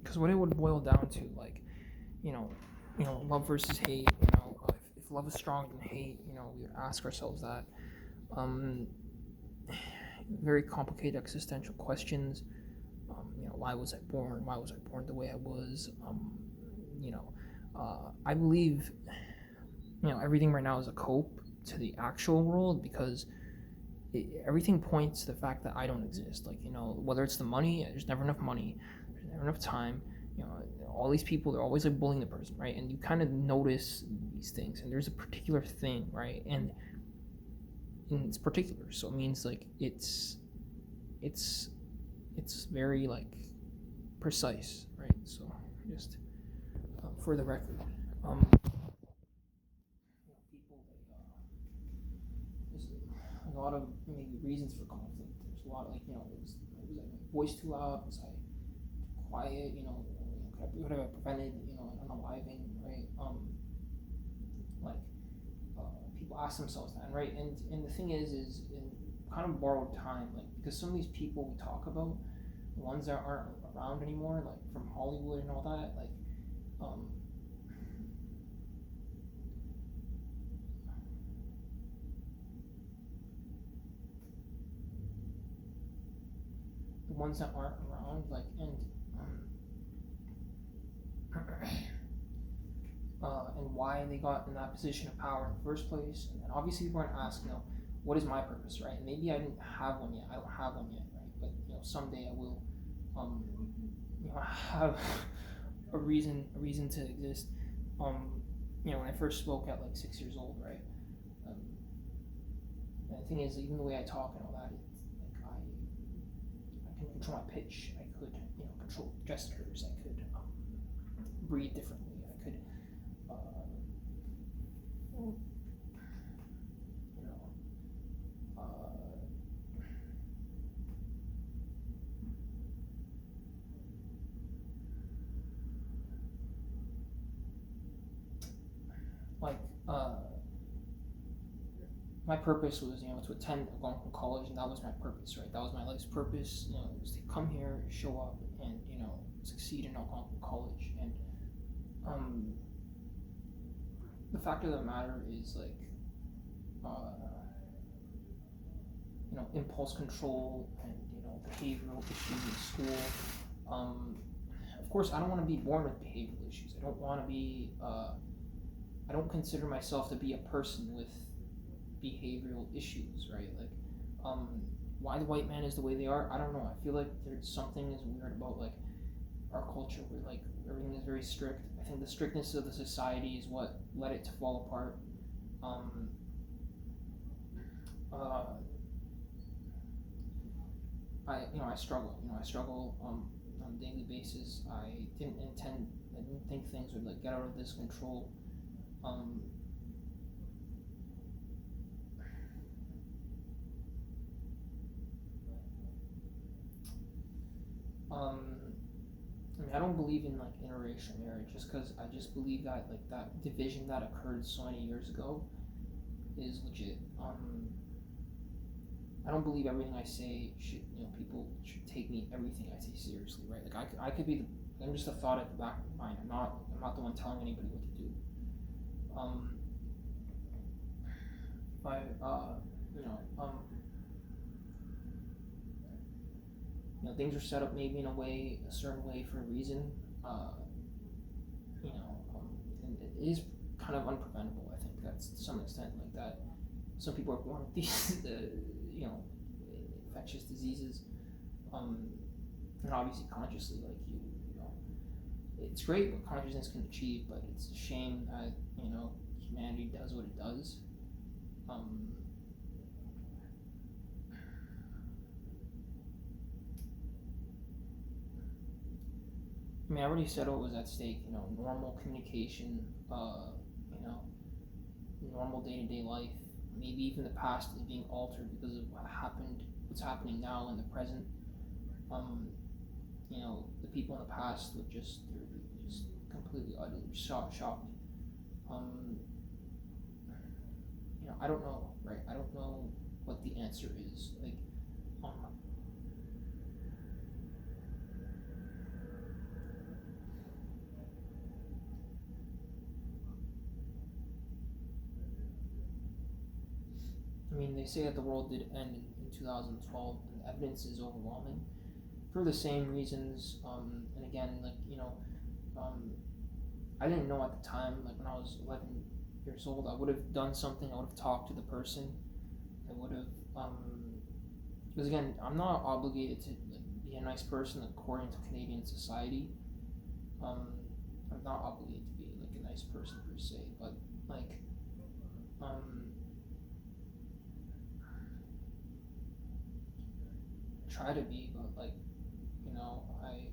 because what it would boil down to, like, you know, love versus hate. If love is stronger than hate, we would ask ourselves that. Um, Very complicated existential questions. Why was I born? Why was I born the way I was? You know, I believe everything right now is a cope to the actual world, because everything points to the fact that I don't exist. Like, whether it's the money, there's never enough money, there's never enough time. All these people, they're always like bullying the person, right? And you kind of notice these things, and there's a particular thing, right? And it's particular, so it means like it's very like precise, right? So just for the record, people there's a lot of maybe reasons for conflict. There's a lot of, like, was my voice too loud? Was I too quiet? Could I have prevented an unaliving, right? Like people ask themselves that, right? And the thing is in kind of borrowed time, like, because some of these people we talk about, the ones that aren't around anymore, like from Hollywood and all that, like um, the ones that aren't around, like, and why they got in that position of power in the first place. And obviously, we're going to ask, what is my purpose, right? And maybe I didn't have one yet. I don't have one yet, right? But someday I will. Um, have a reason to exist. When I first spoke at like 6 years old, right? Um, and the thing is, even the way I talk and all that, it's like I can control my pitch. I could, control gestures. I could breathe differently. I could, you know, like my purpose was, to attend Algonquin College, and that was my purpose, right? That was my life's purpose. It was to come here, show up, and succeed in Algonquin College. And um, the fact of the matter is, like, impulse control and behavioral issues in school. Of course, I don't want to be born with behavioral issues. I don't want to be. I don't consider myself to be a person with behavioral issues, right? Like, um, why the white man is the way they are, I don't know. I feel like there's something is weird about, like, our culture, where, like, everything is very strict. I think the strictness of the society is what led it to fall apart. Um, uh, I struggle. I struggle on a daily basis. I didn't think things would, like, get out of this control. Um, um, I don't believe in, like, interracial marriage, just because I just believe that, like, that division that occurred so many years ago is legit. I don't believe everything I say should, people should take me everything I say seriously, right? Like, I could be I'm just a thought at the back of my mind. I'm not the one telling anybody what to do. If I you know things are set up maybe in a certain way for a reason. Uh, and it is kind of unpreventable. I think that's to some extent like that. Some people are born with these, you know, infectious diseases, um, and obviously consciously, like, it's great what consciousness can achieve, but it's a shame that humanity does what it does. Um, I mean, I already said what was at stake. Normal communication. You know, normal day-to-day life. Maybe even the past is being altered because of what's happening now in the present. Um, the people in the past they're just completely utterly shocked. Um, I don't know, right? I don't know what the answer is. Like, um, I mean, they say that the world did end in 2012, and the evidence is overwhelming for the same reasons. And again, like, um, I didn't know at the time, like when I was 11 years old, I would have done something. I would have talked to the person. I would have, because again, I'm not obligated to like, be a nice person according to Canadian society. Um, I'm not obligated to be like a nice person per se, but like, um, try to be, but like, I